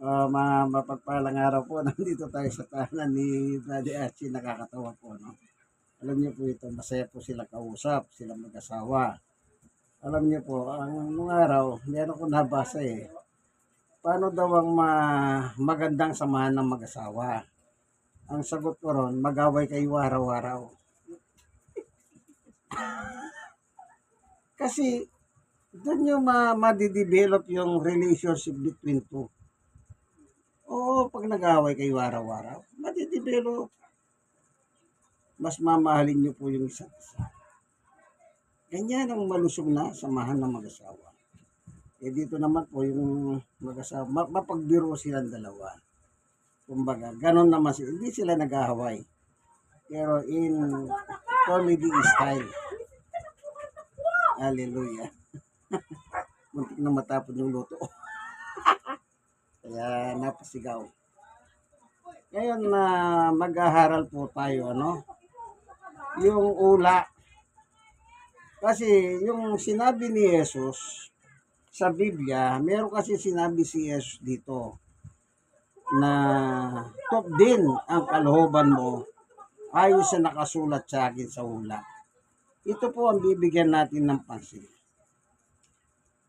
Mapagpalang araw po. Nandito tayo sa tahanan ni Daddy Archie. Nakakatawa po, no? Alam niyo po ito, masaya po sila kausap, sila mag-asawa. Alam niyo po, nung araw, meron ko nabasa eh. Paano daw ang magandang samahan ng mag-asawa? Ang sagot ko ron, mag-away kayo araw-araw. Kasi doon yung madidevelop yung relationship between two. Oo, pag nag-away kayo araw-araw, madidevelop. Mas mamahalin niyo po yung isa't isa. Ganyan ang malusog na samahan ng mag-asawa. Eh dito naman po yung mag-asawa, mapagbiro silang dalawa. Kumbaga, ganon naman sila. Hindi sila nag-ahaway. Pero in comedy style. Hallelujah. Muntik na matapon yung luto. Kaya napasigaw. Ngayon na mag-aharal po tayo, ano? Yung ula. Kasi yung sinabi ni Jesus sa Biblia, meron kasi sinabi si Jesus dito na din ang kalooban mo ayon sa nakasulat sa akin sa ula. Ito po ang bibigyan natin ng pansin.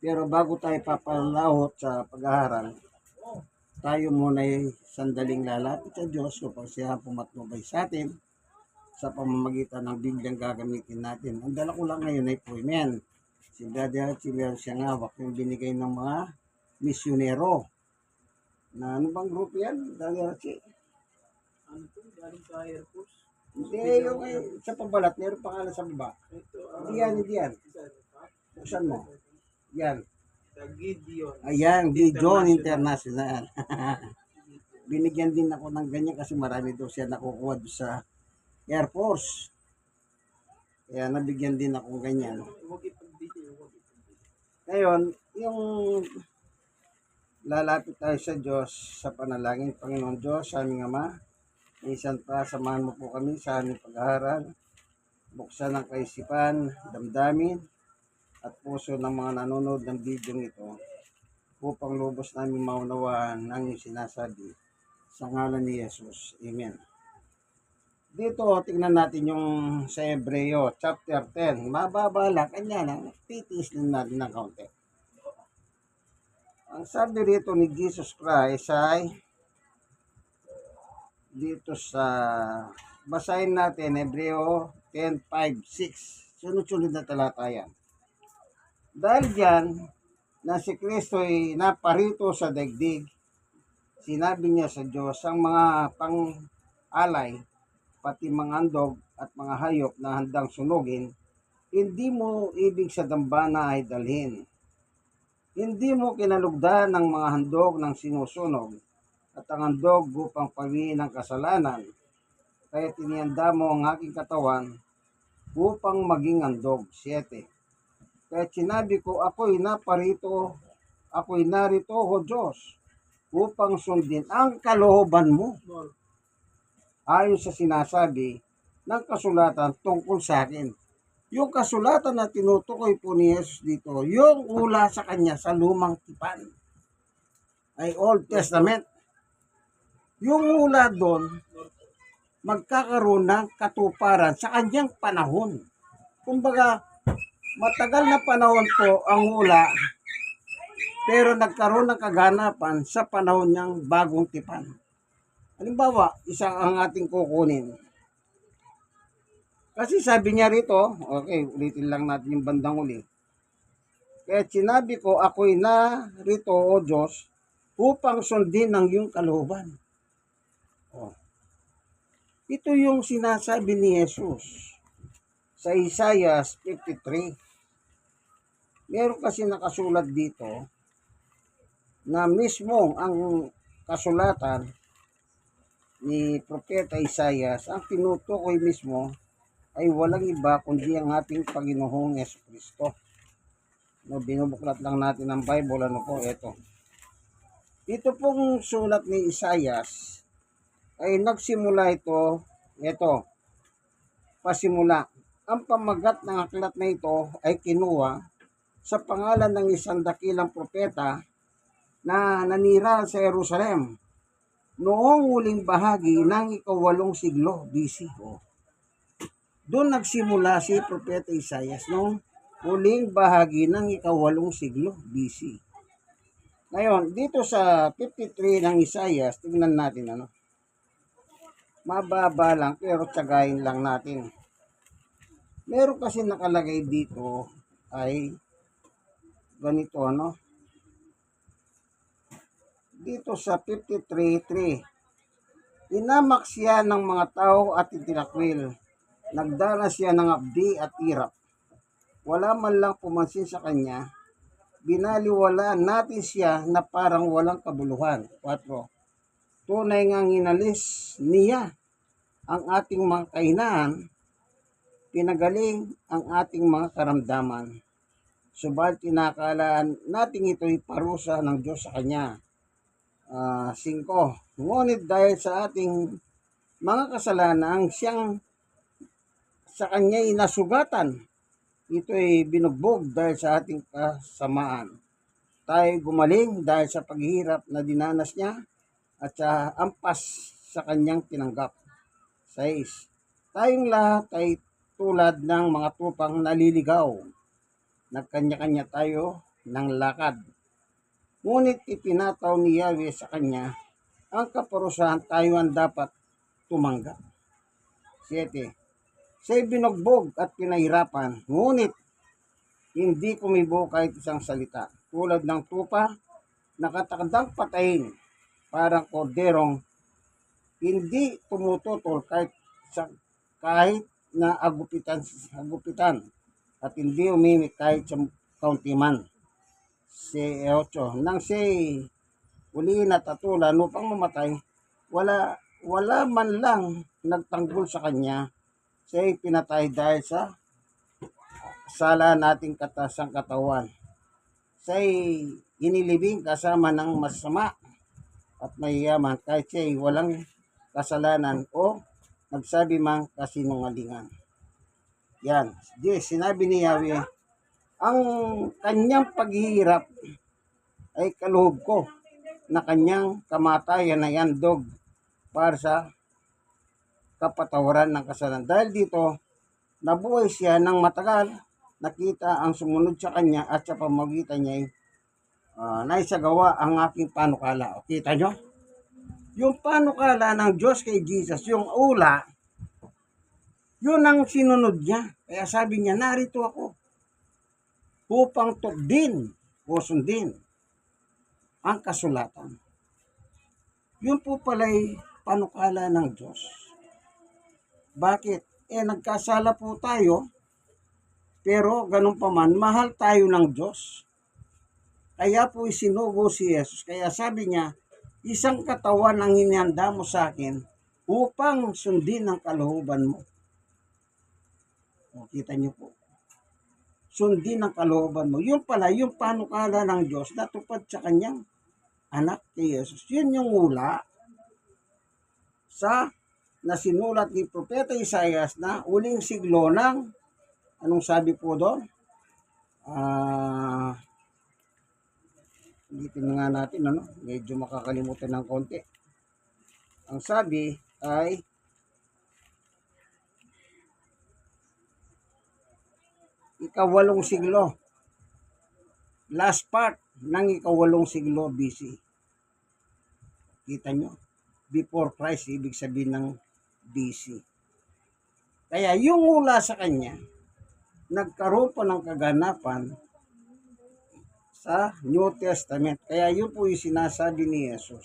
Pero bago tayo papalahot sa pag-aaral, tayo muna ay sandaling lalapit sa Diyos upang siya pumatnubay sa atin sa pamamagitan ng Bibliang gagamitin natin. Ang dala ko lang ngayon ay poemen. Si Daddy Archie meron siyang hawak yung binigay ng mga misyonero. Na ano bang grupo yan, Daddy Archie? Ano to? Galing sa Air Force? Hindi, yung sa pabalat, meron pangalan sa baba. Hindi yan. Buksan mo. Yan. Sa Gideon. Ayan, Gideon International. Binigyan din ako ng ganyan kasi marami daw siya nakukuha doon sa Air Force. Kaya nabigyan din ako ganyan. Ngayon, yung lalapit tayo sa Diyos sa panalangin. Panginoon Diyos, sa aming Ama, minsan pa, samahan mo po kami sa aming pag-aaral. Buksan ang kaisipan, damdamin, at puso ng mga nanonood ng video ito upang lubos namin maunawaan ang iyong sinasabi sa ngalan ni Jesus. Amen. Dito, tingnan natin yung sa Hebreo, chapter 10. Mababa lang, kanya lang, titiis din natin ng kaunti. Ang sabi rito ni Jesus Christ ay, dito sa, basahin natin, Hebreo 10, 5, 6. Sunod-sunod na talata yan. Dahil diyan, na si Kristo ay naparito sa daigdig, sinabi niya sa Diyos, ang mga pang-alay, pati mga andog at mga hayop na handang sunugin, hindi mo ibig sa dambana ay dalhin. Hindi mo kinalugdan ng mga handog ng sinusunog at ang handog upang pawiin ang kasalanan. Kaya tinihanda mo ang aking katawan upang maging handog. 7. Kaya sinabi ko, ako'y narito, o Diyos, upang sundin ang kalooban mo. Ayon sa sinasabi ng kasulatan tungkol sa akin. Yung kasulatan na tinutukoy po ni Jesus dito, yung ula sa kanya sa lumang tipan, ay Old Testament. Yung ula doon, magkakaroon ng katuparan sa kanyang panahon. Kumbaga, matagal na panahon po ang ula, pero nagkaroon ng kaganapan sa panahon niyang bagong tipan. Halimbawa, isang ang ating kukunin. Kasi sabi niya rito, okay, ulitin lang natin yung bandang uli. Kaya sinabi ko, ako'y narito, o Diyos, upang sundin ang iyong kalooban. Oh. Ito yung sinasabi ni Jesus sa Isaiah 53. Meron kasi nakasulat dito na mismo ang kasulatan ni Propeta Isaiah, ang tinutukoy mismo ay walang iba kundi ang ating Panginoong Jesucristo. No, binubuklat lang natin ang Bible, ano po, ito. Ito pong sulat ni Isaiah ay nagsimula ito, pasimula. Ang pamagat ng aklat na ito ay kinuha sa pangalan ng isang dakilang propeta na nanira sa Jerusalem noong huling bahagi ng ika-8 siglo BC. Doon nagsimula si Propeta Isaias noong huling bahagi ng ika-8 siglo BC. Ngayon, dito sa 53 ng Isaias, tingnan natin ano. Mababa lang pero tsagain lang natin. Meron kasi nakalagay dito ay ganito ano. Dito sa 53:3, inamak siya ng mga tao at itinakwil. Nagdala siya ng abdi at hirap. Wala man lang pumansin sa kanya. Binaliwalaan natin siya na parang walang kabuluhan. 4. Tunay ngang inalis niya ang ating mga kahinaan, pinagaling ang ating mga karamdaman. Subalit tinakalaan natin ito'y parusa ng Diyos sa Kanya. 5. Ngunit dahil sa ating mga kasalanan siyang sa Kanya'y nasugatan, ito'y binugbog dahil sa ating kasamaan. Tayo gumaling dahil sa paghihirap na dinanas niya at sa ampas sa Kanyang tinanggap. 6. Tayong lahat ay tulad ng mga tupang naliligaw. Nagkanya-kanya tayo ng lakad. Ngunit ipinataw ni Yahweh sa kanya ang kaparusahan, tayo ang dapat tumanggap. 7. Siya'y binugbog at pinahirapan, ngunit hindi kumibo kahit isang salita. Tulad ng tupa, nakatakdang patayin, parang korderong hindi tumututol kahit na agupitan at hindi umimik kahit sa kauntiman. 8. Nang siya'y uliin at atulan upang mamatay, wala man lang nagtanggol sa kanya. Siya'y pinatay dahil sa sala nating katasang katawan. Siya'y inilibing kasama ng masama at mayayaman kahit siya'y walang kasalanan o nagsabi mang kasinungalingan. Yan. Sinabi ni Yahweh, ang kanyang paghihirap ay kaloob ko, na kanyang kamatayan ay handog para sa kapatawaran ng kasalanan. Dahil dito, nabuhay siya ng matagal, nakita ang sumunod sa kanya at sa pamagitan niya naisagawa ang aking panukala. O, kita nyo? Yung panukala ng Diyos kay Jesus, yung ula, yun ang sinunod niya. Kaya sabi niya, narito ako upang tugdin o sundin ang kasulatan. Yun po pala'y panukala ng Diyos. Bakit? Nagkasala po tayo, pero ganun pa man, mahal tayo ng Diyos. Kaya po isinugo si Jesus. Kaya sabi niya, isang katawan ang hinihanda mo sa akin upang sundin ang kalooban mo. O, kita niyo po. Sundin ang kalooban mo. Yun pala, yung panukala ng Diyos natupad sa kanyang anak ni Jesus. Yun yung ula sa nasinulat ni Propeta Isaias na uling siglo ng, anong sabi po doon? Ulitin nga natin, ano? Medyo makakalimutan ng konti. Ang sabi ay ika-8 siglo. Last part ng ika-8 siglo BC. Kita nyo? Before Christ, ibig sabihin ng BC. Kaya yung ula sa kanya, nagkaroon po ng kaganapan sa New Testament. Kaya yun po yung sinasabi ni Jesus.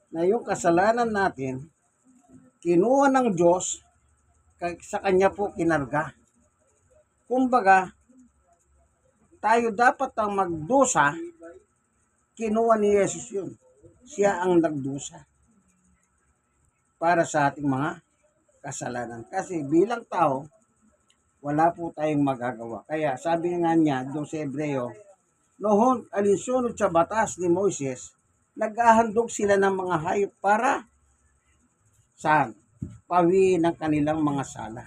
Na yung kasalanan natin, kinuha ng Diyos, sa kanya po kinarga. Kumbaga, tayo dapat ang magdusa, kinuha ni Jesus yun. Siya ang nagdusa para sa ating mga kasalanan. Kasi bilang tao, wala po tayong magagawa. Kaya sabi nga niya doon sa Hebreo, noon alinsunod sa batas ni Moises, naghahandog sila ng mga hayop para saan? Pawiin ang kanilang mga sala.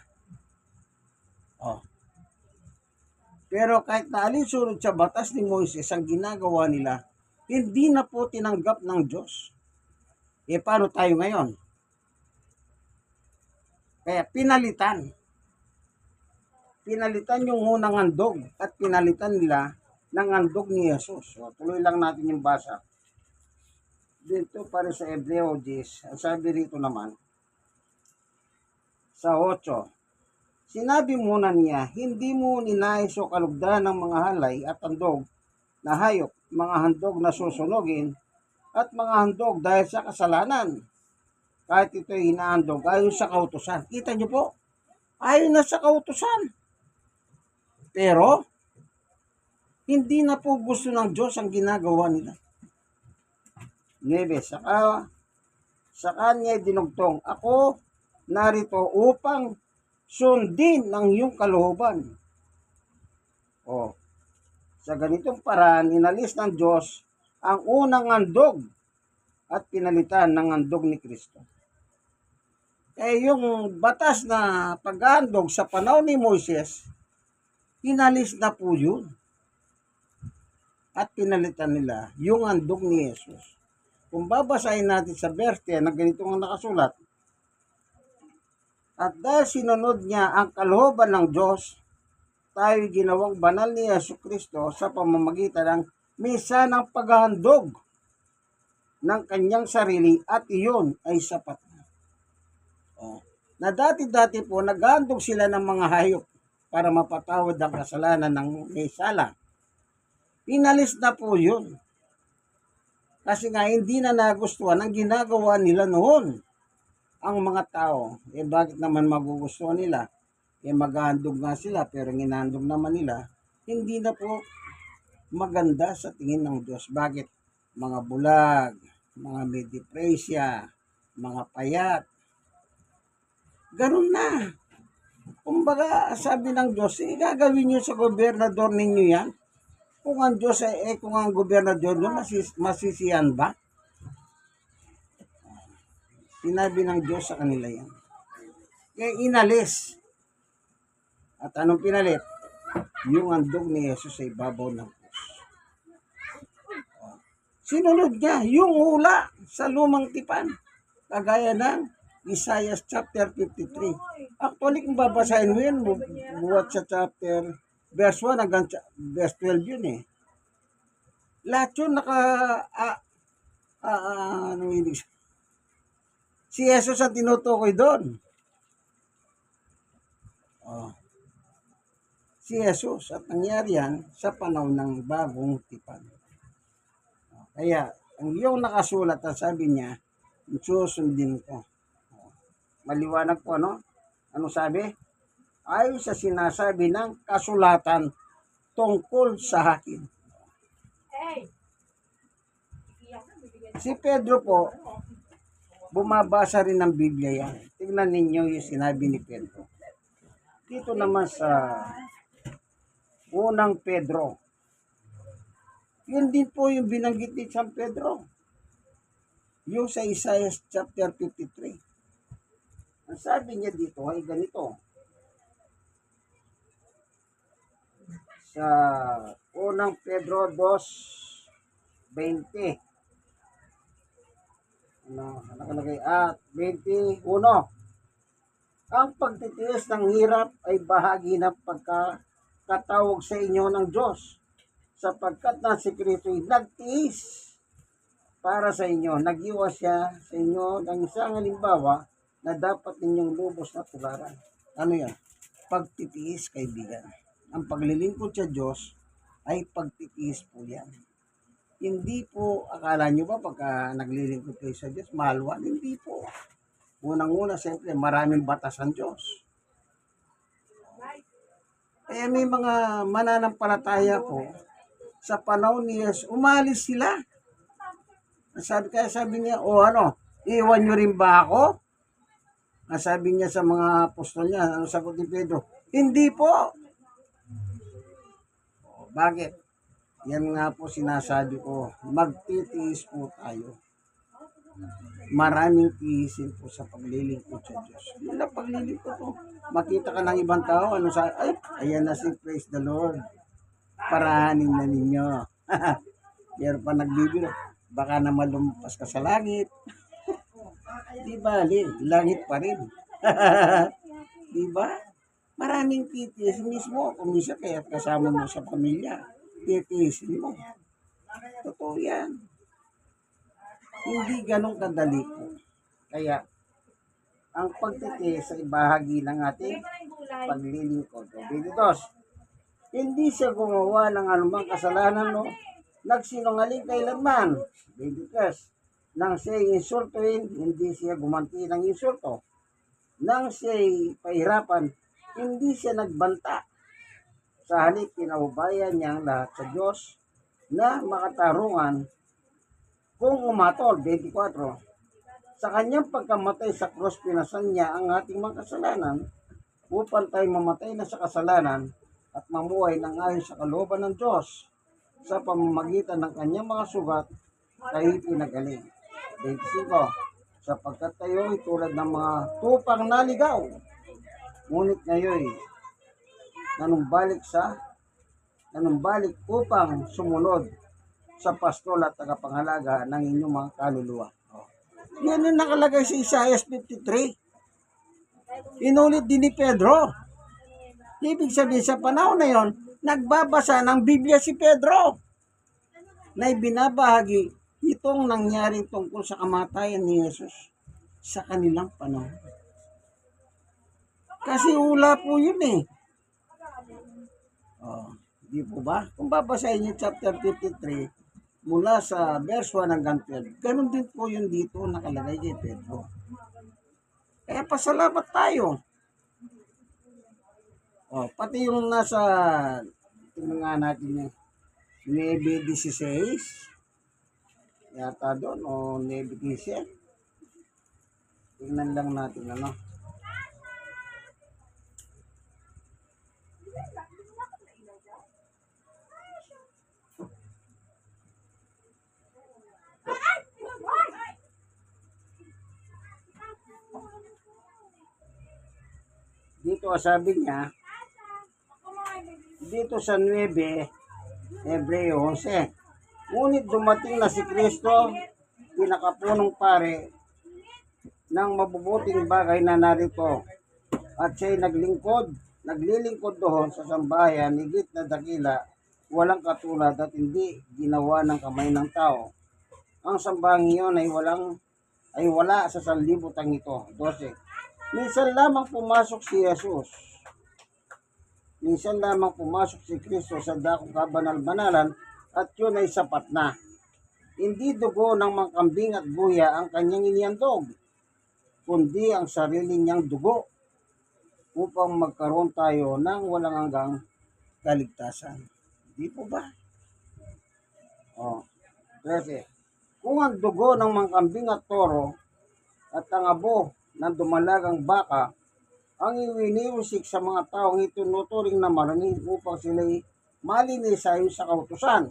Oh. Pero kahit na alinsunod sa batas ni Moises, ang ginagawa nila, hindi na po tinanggap ng Diyos. Paano tayo ngayon? Kaya pinalitan. Pinalitan yung unang handog at pinalitan nila ng handog ni Jesus. So, tuloy lang natin yung basa. Dito para sa Hebreo 10, ang sabi rito naman, sa 8, sinabi muna niya, hindi mo ninais o kalugdan ng mga halay at handog na hayop, mga handog na susunugin, at mga handog dahil sa kasalanan. Kahit ito'y hinahandog ayon sa kautusan. Kita niyo po, ayon na sa kautusan. Pero, hindi na po gusto ng Diyos ang ginagawa nila. 9, sa kanya dinugtong, ako narito upang sundin ng iyong kalooban. Sa ganitong paraan, inalis ng Diyos ang unang handog at pinalitan ng handog ni Kristo. Yung batas na paghandog sa panahon ni Moises, inalis na po yun. At pinalitan nila yung handog ni Jesus. Kung babasahin natin sa verse 10 na ganito ang nakasulat, at dahil sinunod niya ang kalooban ng Diyos, tayo ginawang banal ni Jesucristo sa pamamagitan ng misa ng paghahandog ng kanyang sarili at iyon ay sapat na. Na dati-dati po naghahandog sila ng mga hayop para mapatawad ang kasalanan ng may sala. Inalis na po yun. Kasi nga hindi na nagustuhan ang ginagawa nila noon ang mga tao. Bakit naman magugustuhan nila? Maghahandog nga sila pero ginandog naman nila. Hindi na po maganda sa tingin ng Diyos. Bakit? Mga bulag, mga may depresya, mga payat. Ganun na. Kumbaga, sabi ng Diyos, gagawin nyo sa gobernador ninyo yan. Kung ang Diyos kung ang gobernador nyo, masisiyan ba? Sinabi ng Diyos sa kanila yan. Kaya inalis. At anong pinalit? Yung handog ni Jesus ay babaw ng krus. Sinunod niya yung hula sa lumang tipan. Kagaya ng Isaiah chapter 53. Actually, kung babasahin mo yun, buwat sa chapter verse 1 hanggang verse 12 yun eh. Lahat yun anong ibig sabihin? Si Jesus ang tinutukoy doon. Si Jesus at nangyari yan sa panahon ng bagong tipan. Kaya, ang iyong nakasulat at sabi niya, susundin ko. Maliwanag po, no? Ano sabi? Ayon sa sinasabi ng kasulatan tungkol sa akin. Si Pedro po, bumabasa rin ng Biblia yan. Tingnan ninyo yung sinabi ni Pedro. Dito naman sa unang Pedro. Yun din po yung binanggit ni San Pedro. Yung sa Isaiah chapter 53. Ang sabi niya dito ay ganito. Sa unang Pedro 2:20. Nakalagay 21. Ang pagtitiis ng hirap ay bahagi ng pagkatawag sa inyo ng Diyos, sapagkat na si Kristo ay nagtiis para sa inyo. Nag-iwas siya sa inyo ng isang halimbawa na dapat ninyong lubos na tularan. Ano yan? Pagtitiis, kaibigan. Ang paglilingkod sa Diyos ay pagtitiis po yan. Hindi po, akala nyo ba pagka naglilingkod kayo sa Diyos, mahalwan? Hindi po. Unang-una, siyempre, maraming batas ang Diyos. Kaya may mga mananampalataya po, sa panahon ni Jesus, umalis sila. Sabi niya, iwan nyo rin ba ako? Sabi niya sa mga apostol niya, ano sagot ni Pedro? Hindi po. Bakit? Yan nga po sinasabi ko, magtitiis po tayo. Maraming tiisin po sa paglilingkod sa Diyos. Yun ang paglilingkod po. Makita ka ng ibang tao, ayan na si praise the Lord. Parahanin na ninyo. Meron pa nagbibiro. Baka naman lumpas ka sa langit. Di bali, langit pa rin. Di ba? Maraming titiis mismo. Kung minsan kaya kasama mo sa pamilya, titiisin mo. Totoo yan. Hindi ganun kadali po. Kaya, ang pagtitiis ay bahagi ng ating paglilingkod. O, 22. Hindi siya gumawa ng anumang kasalanan, no? Nagsinungaling kailanman. 23. Nang siya'y insultuin, hindi siya gumanti ng insulto. Nang siya'y pahirapan, hindi siya nagbanta. Sa halip, pinaubayan niya ang lahat sa Diyos na makatarungan kung umatol. 24. Sa kanyang pagkamatay sa krus, pinasan niya ang ating mga kasalanan upang tayo mamatay na sa kasalanan at mamuhay ng ayon sa kalooban ng Diyos. Sa pamamagitan ng kanyang mga sugat, tayo pinagaling. 25. Sapagkat tayo ay tulad ng mga tupang naligaw, ngunit ngayon nanumbalik upang sumunod sa pastol at tagapangalaga ng inyong mga kaluluwa. Yan yung nakalagay sa Isaiah 53. Inulit din ni Pedro. Ibig sabihin sa panahon na yon, nagbabasa ng Biblia si Pedro na ibinabahagi itong nangyaring tungkol sa kamatayan ni Jesus sa kanilang panahon. Kasi ula po yun eh. Di po ba? Kung babasahin niyo chapter 53, mula sa verse 1 hanggang 12, ganun din po yun dito nakalagay kay Pedro. Kaya pasalamat tayo. Pati yung nasa, tingnan nga natin yung 9:16, yata doon, o 9:15. Tingnan lang natin, ano. Dito sabi niya, dito sa 9, Hebreo 11. Ngunit dumating na si Kristo, pinakapunong pare ng mabubuting bagay na narito. At siya'y naglilingkod doon sa sambahayan, higit na dakila, walang katulad at hindi ginawa ng kamay ng tao. Ang sambahang iyon ay wala sa sanlibutan ito. 12. Minsan lamang pumasok si Jesus. Minsan lamang pumasok si Kristo sa dakong kabanal-banalan at yun ay sapat na. Hindi dugo ng mga kambing at buya ang kanyang inihandog, kundi ang sarili niyang dugo upang magkaroon tayo ng walang hanggang kaligtasan. Di po ba? 13. Kung ang dugo ng mga kambing at toro at ang abo ng dumalagang baka ang iwiniusik sa mga taong itinuturing na marami upang sila'y malinis ayon sa kautusan.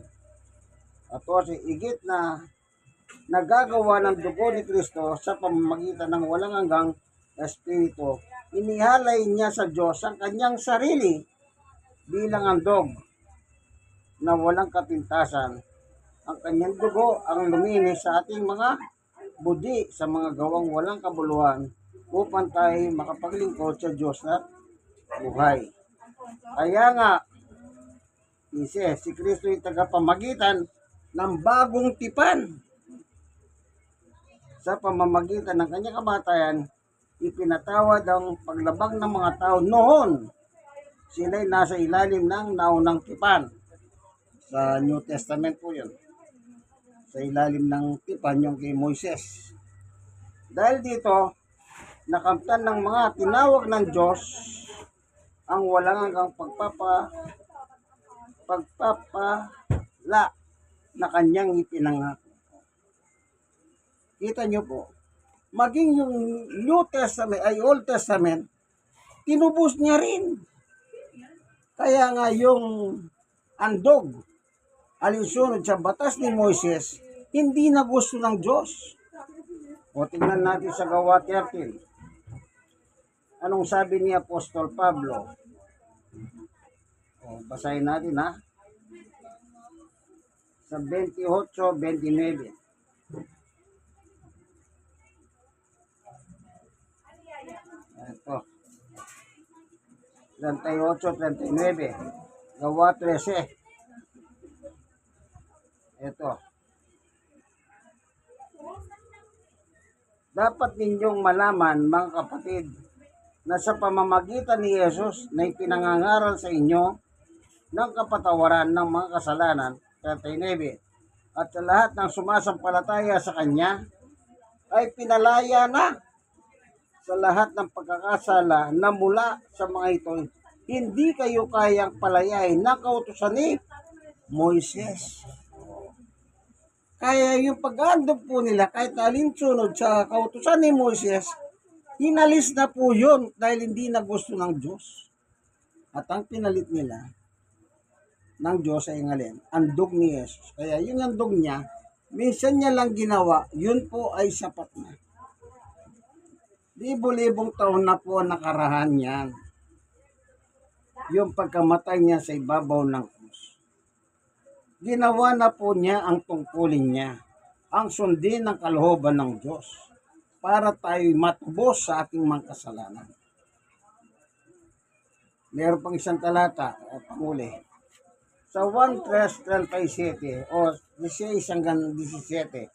At 14, igit na nagagawa ng dugo ni Kristo sa pamamagitan ng walang hanggang Espiritu, inihalay niya sa Diyos ang kanyang sarili bilang handog na walang kapintasan. Ang kanyang dugo ang luminis sa ating mga budi sa mga gawang walang kabuluhan upang tayo makapaglingkod sa Diyos na buhay. Kaya nga, si Kristo ay tagapamagitan ng bagong tipan. Sa pamamagitan ng kanyang kamatayan, ipinatawad ang paglabag ng mga tao noon. Sila'y nasa ilalim ng naunang tipan. Sa New Testament po yun. Sa ilalim ng tipan yung kay Moises. Dahil dito, nakamtan ng mga tinawag ng Diyos ang walang hanggang pagpapala na kanyang ipinangako. Kita nyo po, maging yung New Testament ay Old Testament, tinubos niya rin. Kaya nga yung andog, alinsunod sa batas ni Moises, hindi na gusto ng Diyos. O tingnan natin sa Gawa 13. Anong sabi ni Apostol Pablo? Basahin natin ha. sa 28-29. Ito. 38-39. Gawa 13. Ito. Dapat ninyong malaman, mga kapatid, na sa pamamagitan ni Jesus na ipinangangaral sa inyo ng kapatawaran ng mga kasalanan, 39, at sa lahat ng sumasampalataya sa Kanya, ay pinalaya na sa lahat ng pagkakasala na mula sa mga ito. Hindi kayo kayang palayain na kautusan ni Moises. Kaya yung pag-andog po nila, kahit alinsunod sa kautusan ni Moises, inalis na po yun dahil hindi na gusto ng Diyos. At ang pinalit nila ng Diyos ay ngalin, andog ni Jesus. Kaya yung andog niya, minsan niya lang ginawa, yun po ay sapat na. Libo-libong taon na po nakarahan yan. Yung pagkamatay niya sa ibabaw ng krus. Ginawa na po niya ang tungkulin niya, ang sundin ng kalooban ng Diyos, para tayo'y matubos sa ating mga kasalanan. Meron pang isang talata, panguli. Sa 1:37 o 16 hanggang 17,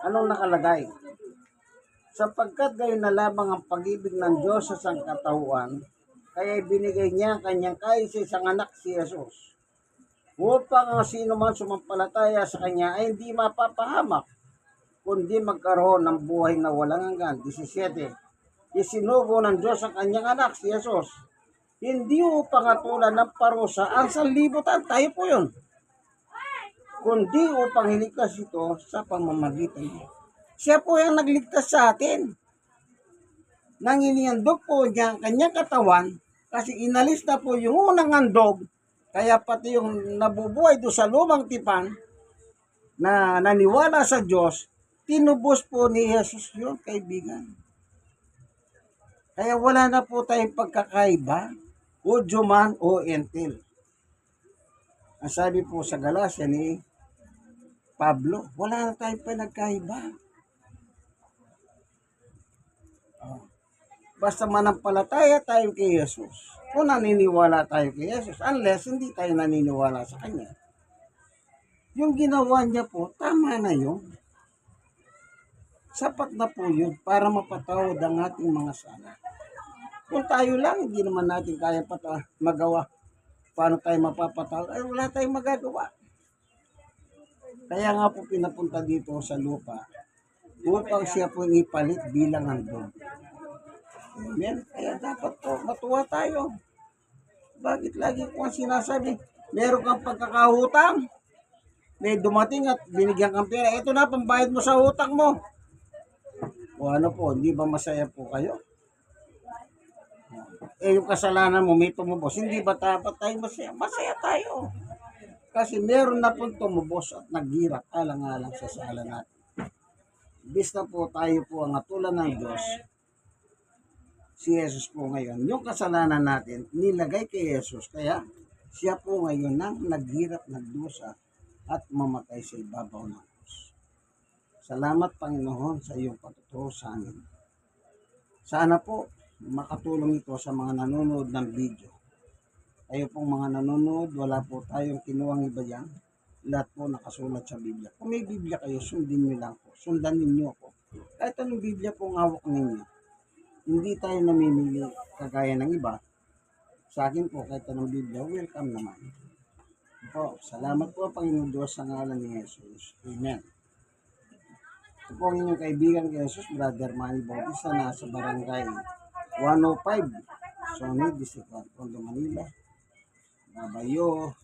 anong nakalagay? Sapagkat gayon na lamang ang pag-ibig ng Diyos sa sangkatauhan, kaya binigay niya ang kanyang kaisa-isang anak si Jesus, upang ang sino man sumampalataya sa kanya ay hindi mapapahamak, kundi magkaroon ng buhay na walang hanggan. 17. Isinugo ng Diyos ang kanyang anak si Jesus, hindi upang hatulan ng parusa ang sanlibutan, tayo po yun, kundi upang hiligtas ito sa pamamagitan niya. Siya po yung nagligtas sa atin. Nang iniandog po niya ang kanyang katawan, kasi inalis na po yung unang andog, kaya pati yung nabubuhay doon sa lumang tipan, na naniwala sa Diyos, tinubos po ni Jesus yun, kaibigan. Kaya wala na po tayong pagkakaiba, o Juman o Entil. Ang sabi po sa Galacia ni Pablo, wala na tayong pinagkaiba. Basta manampalataya tayo kay Jesus. Kung naniniwala tayo kay Jesus, unless hindi tayo naniniwala sa Kanya. Yung ginawa niya po, tama na yun. Sapat na po yun para mapatawad ang ating mga sala. Kung tayo lang, hindi naman natin kaya magawa. Paano tayo mapapatawad? Ay, wala tayong magagawa. Kaya nga po pinapunta dito sa lupa upang siya po ipalit bilang handog. Amen. Kaya dapat po matuwa tayo. Bakit lagi ko ang sinasabi? Meron kang pagkakahutang, may dumating at binigyan kang pera. Ito na, pambayad mo sa utang mo. O ano po, hindi ba masaya po kayo? Yung kasalanan mo, may tumubos. Hindi ba dapat tayo masaya? Masaya tayo. Kasi meron na pong tumubos at naghirap alang-alang sa sala natin. Bis na po tayo po ang atulan ng Diyos, si Jesus po ngayon, yung kasalanan natin, nilagay kay Jesus. Kaya siya po ngayon nang naghirap, nagdusa at mamatay sa ibabaw ng krus. Salamat Panginoon sa iyong pagtuturo sa amin. Sana po makatulong ito sa mga nanonood ng video. Kayo pong mga nanonood, wala po tayong kinuwang iba yan. Lahat po nakasulat sa Biblia. Kung may Biblia kayo, sundin nyo lang po. Sundan ninyo ako. Kahit anong Biblia po ang hawak ninyo. Hindi tayo namimili kagaya ng iba. Sa akin po, kahit anong Biblia, welcome naman. Po, salamat po Panginoon Diyos sa ngalan ni Jesus. Amen. Ito po ang inyong kaibigan kay Jesus, Brother Manny Bautista, na sa barangay 105, Sonny, District 1, Tondo, Manila. Babayo,